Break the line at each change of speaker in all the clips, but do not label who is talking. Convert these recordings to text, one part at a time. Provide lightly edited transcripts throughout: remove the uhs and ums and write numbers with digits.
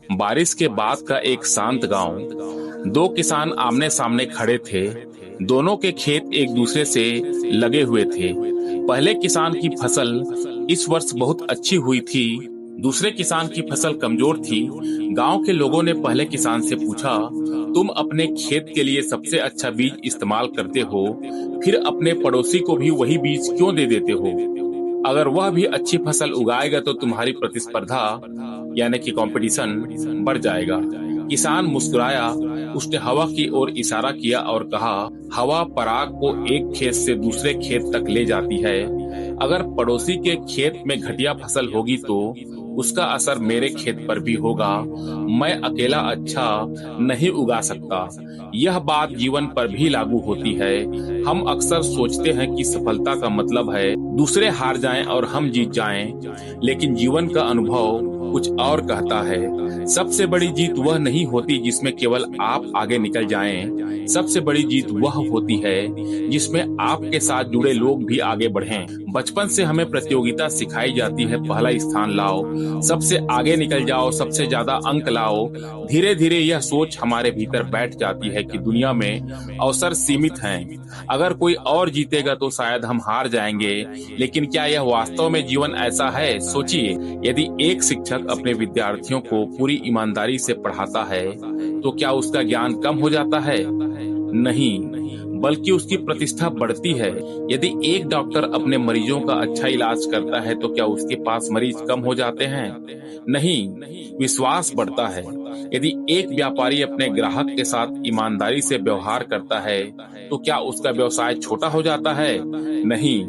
बारिश के बाद का एक शांत गांव। दो किसान आमने सामने खड़े थे। दोनों के खेत एक दूसरे से लगे हुए थे। पहले किसान की फसल इस वर्ष बहुत अच्छी हुई थी, दूसरे किसान की फसल कमजोर थी। गांव के लोगों ने पहले किसान से पूछा, तुम अपने खेत के लिए सबसे अच्छा बीज इस्तेमाल करते हो, फिर अपने पड़ोसी को भी वही बीज क्यों दे देते हो? अगर वह भी अच्छी फसल उगाएगा तो तुम्हारी प्रतिस्पर्धा यानी कि कंपटीशन बढ़ जाएगा। किसान मुस्कुराया। उसने हवा की ओर इशारा किया और कहा, हवा पराग को एक खेत से दूसरे खेत तक ले जाती है। अगर पड़ोसी के खेत में घटिया फसल होगी तो उसका असर मेरे खेत पर भी होगा। मैं अकेला अच्छा नहीं उगा सकता। यह बात जीवन पर भी लागू होती है। हम अक्सर सोचते हैं कि सफलता का मतलब है दूसरे हार जाएं और हम जीत जाएं, लेकिन जीवन का अनुभव कुछ और कहता है। सबसे बड़ी जीत वह नहीं होती जिसमें केवल आप आगे निकल जाएं। सबसे बड़ी जीत वह होती है जिसमें आपके साथ जुड़े लोग भी आगे बढ़ें। बचपन से हमें प्रतियोगिता सिखाई जाती है, पहला स्थान लाओ, सबसे आगे निकल जाओ, सबसे ज्यादा अंक लाओ। धीरे धीरे यह सोच हमारे भीतर बैठ जाती है कि दुनिया में अवसर सीमित हैं। अगर कोई और जीतेगा तो शायद हम हार जाएंगे। लेकिन क्या यह वास्तव में जीवन ऐसा है? सोचिए, यदि एक शिक्षक अपने विद्यार्थियों को पूरी ईमानदारी से पढ़ाता है तो क्या उसका ज्ञान कम हो जाता है? नहीं, बल्कि उसकी प्रतिष्ठा बढ़ती है। यदि एक डॉक्टर अपने मरीजों का अच्छा इलाज करता है तो क्या उसके पास मरीज कम हो जाते हैं? नहीं, विश्वास बढ़ता है। यदि एक व्यापारी अपने ग्राहक के साथ ईमानदारी से व्यवहार करता है तो क्या उसका व्यवसाय छोटा हो जाता है? नहीं,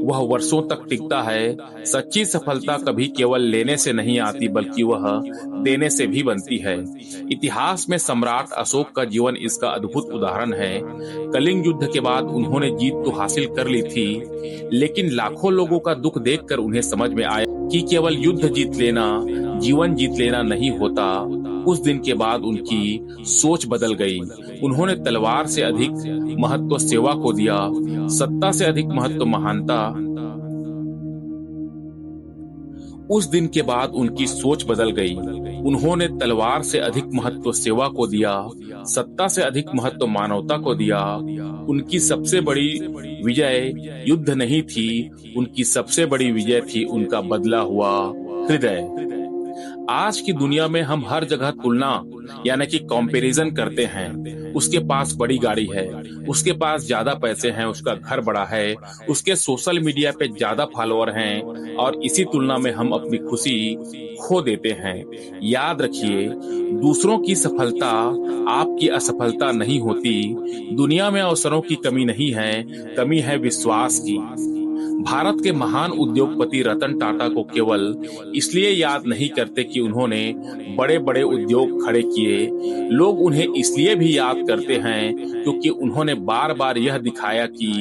वह वर्षों तक टिकता है। सच्ची सफलता कभी केवल लेने से नहीं आती, बल्कि वह देने से भी बनती है। इतिहास में सम्राट अशोक का जीवन इसका अद्भुत उदाहरण है। कलिंग युद्ध के बाद उन्होंने जीत तो हासिल कर ली थी, लेकिन लाखों लोगों का दुख देखकर उन्हें समझ में आया कि केवल युद्ध जीत लेना जीवन जीत लेना नहीं होता। उस दिन के बाद उनकी सोच बदल गई। उन्होंने तलवार से अधिक महत्व सेवा को दिया, सत्ता से अधिक महत्व महानता। उस दिन के बाद उनकी सोच बदल गई। उन्होंने तलवार से अधिक महत्व सेवा को दिया, सत्ता से अधिक महत्व मानवता को दिया। उनकी सबसे बड़ी विजय युद्ध नहीं थी, उनकी सबसे बड़ी विजय थी उनका बदला हुआ हृदय। आज की दुनिया में हम हर जगह तुलना यानी कि कंपैरिजन करते हैं। उसके पास बड़ी गाड़ी है, उसके पास ज्यादा पैसे हैं, उसका घर बड़ा है, उसके सोशल मीडिया पे ज्यादा फॉलोअर हैं, और इसी तुलना में हम अपनी खुशी खो देते हैं। याद रखिए, दूसरों की सफलता आपकी असफलता नहीं होती। दुनिया में अवसरों की कमी नहीं है, कमी है विश्वास की। भारत के महान उद्योगपति रतन टाटा को केवल इसलिए याद नहीं करते कि उन्होंने बड़े बड़े उद्योग खड़े किए। लोग उन्हें इसलिए भी याद करते हैं क्योंकि उन्होंने बार बार यह दिखाया कि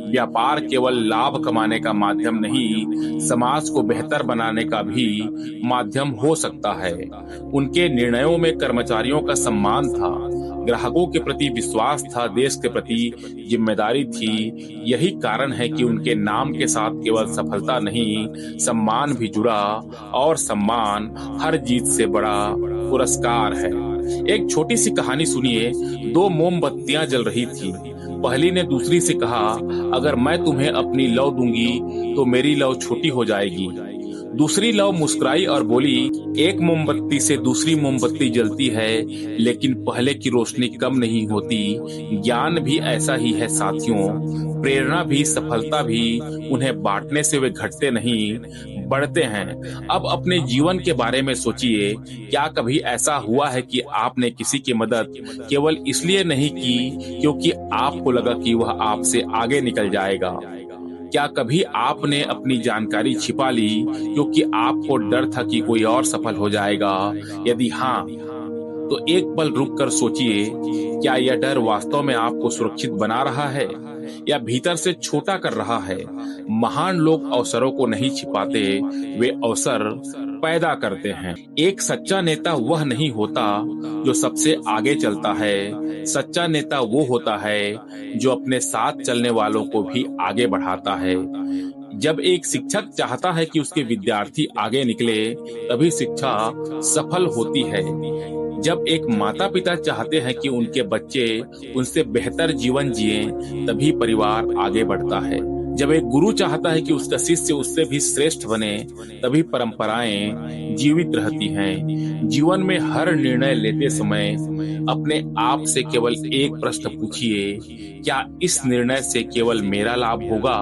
व्यापार केवल लाभ कमाने का माध्यम नहीं, समाज को बेहतर बनाने का भी माध्यम हो सकता है। उनके निर्णयों में कर्मचारियों का सम्मान था, ग्राहकों के प्रति विश्वास था, देश के प्रति जिम्मेदारी थी। यही कारण है कि उनके नाम के साथ केवल सफलता नहीं, सम्मान भी जुड़ा, और सम्मान हर जीत से बड़ा पुरस्कार है। एक छोटी सी कहानी सुनिए। दो मोमबत्तियां जल रही थी। पहली ने दूसरी से कहा, अगर मैं तुम्हें अपनी लौ दूंगी तो मेरी लौ छोटी हो जाएगी। दूसरी लौ मुस्कुराई और बोली, एक मोमबत्ती से दूसरी मोमबत्ती जलती है, लेकिन पहले की रोशनी कम नहीं होती। ज्ञान भी ऐसा ही है साथियों, प्रेरणा भी, सफलता भी, उन्हें बांटने से वे घटते नहीं, बढ़ते हैं। अब अपने जीवन के बारे में सोचिए, क्या कभी ऐसा हुआ है कि आपने किसी की मदद केवल इसलिए नहीं की क्योंकि आपको लगा कि वह आपसे आगे निकल जाएगा? क्या कभी आपने अपनी जानकारी छिपा ली क्योंकि आपको डर था कि कोई और सफल हो जाएगा? यदि हाँ, तो एक पल रुक कर सोचिए, क्या यह डर वास्तव में आपको सुरक्षित बना रहा है या भीतर से छोटा कर रहा है? महान लोग अवसरों को नहीं छिपाते, वे अवसर पैदा करते हैं। एक सच्चा नेता वह नहीं होता जो सबसे आगे चलता है। सच्चा नेता वो होता है जो अपने साथ चलने वालों को भी आगे बढ़ाता है। जब एक शिक्षक चाहता है कि उसके विद्यार्थी आगे निकले, तभी शिक्षा सफल होती है। जब एक माता पिता चाहते हैं कि उनके बच्चे उनसे बेहतर जीवन जिए, तभी परिवार आगे बढ़ता है। जब एक गुरु चाहता है कि उसका शिष्य उससे भी श्रेष्ठ बने, तभी परंपराएं जीवित रहती हैं। जीवन में हर निर्णय लेते समय अपने आप से केवल एक प्रश्न पूछिए, क्या इस निर्णय से केवल मेरा लाभ होगा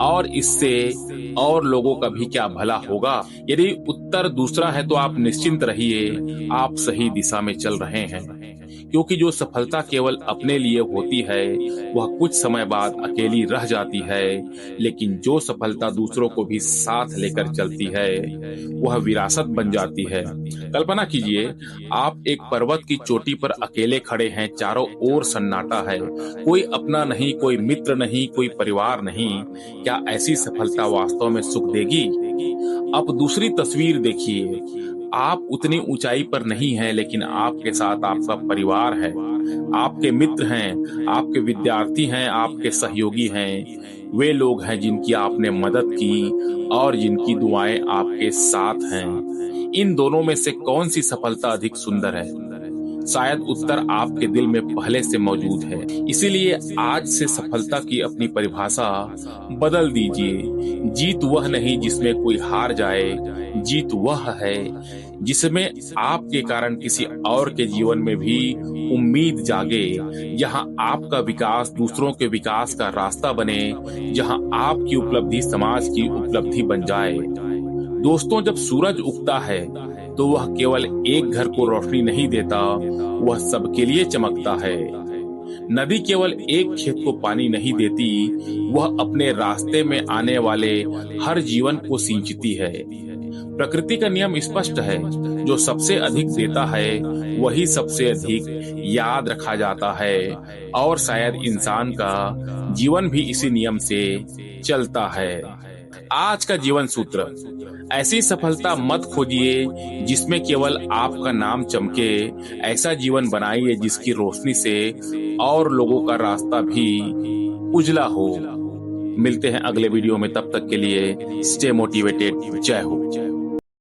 और इससे और लोगों का भी क्या भला होगा? यदि उत्तर दूसरा है तो आप निश्चिंत रहिए, आप सही दिशा में चल रहे हैं। क्योंकि जो सफलता केवल अपने लिए होती है वह कुछ समय बाद अकेली रह जाती है, लेकिन जो सफलता दूसरों को भी साथ लेकर चलती है वह विरासत बन जाती है। कल्पना कीजिए, आप एक पर्वत की चोटी पर अकेले खड़े हैं, चारों ओर सन्नाटा है, कोई अपना नहीं, कोई मित्र नहीं, कोई परिवार नहीं। क्या ऐसी सफलता वास्तव में सुख देगी? अब दूसरी तस्वीर देखिए, आप उतनी ऊंचाई पर नहीं हैं, लेकिन आपके साथ आपका परिवार है, आपके मित्र हैं, आपके विद्यार्थी हैं, आपके सहयोगी हैं। वे लोग हैं जिनकी आपने मदद की और जिनकी दुआएं आपके साथ हैं। इन दोनों में से कौन सी सफलता अधिक सुंदर है? शायद उत्तर आपके दिल में पहले से मौजूद है। इसीलिए आज से सफलता की अपनी परिभाषा बदल दीजिए। जीत वह नहीं जिसमें कोई हार जाए, जीत वह है जिसमें आपके कारण किसी और के जीवन में भी उम्मीद जागे, जहां आपका विकास दूसरों के विकास का रास्ता बने, जहां आपकी उपलब्धि समाज की उपलब्धि बन जाए। दोस्तों, जब सूरज उगता है तो वह केवल एक घर को रोशनी नहीं देता, वह सबके लिए चमकता है। नदी केवल एक खेत को पानी नहीं देती, वह अपने रास्ते में आने वाले हर जीवन को सिंचती है। प्रकृति का नियम स्पष्ट है, जो सबसे अधिक देता है वही सबसे अधिक याद रखा जाता है, और शायद इंसान का जीवन भी इसी नियम से चलता है। आज का जीवन सूत्र: ऐसी सफलता मत खोजिए जिसमें केवल आपका नाम चमके, ऐसा जीवन बनाइए जिसकी रोशनी से और लोगों का रास्ता भी उजला हो। मिलते हैं अगले वीडियो में, तब तक के लिए स्टे मोटिवेटेड। जय हो।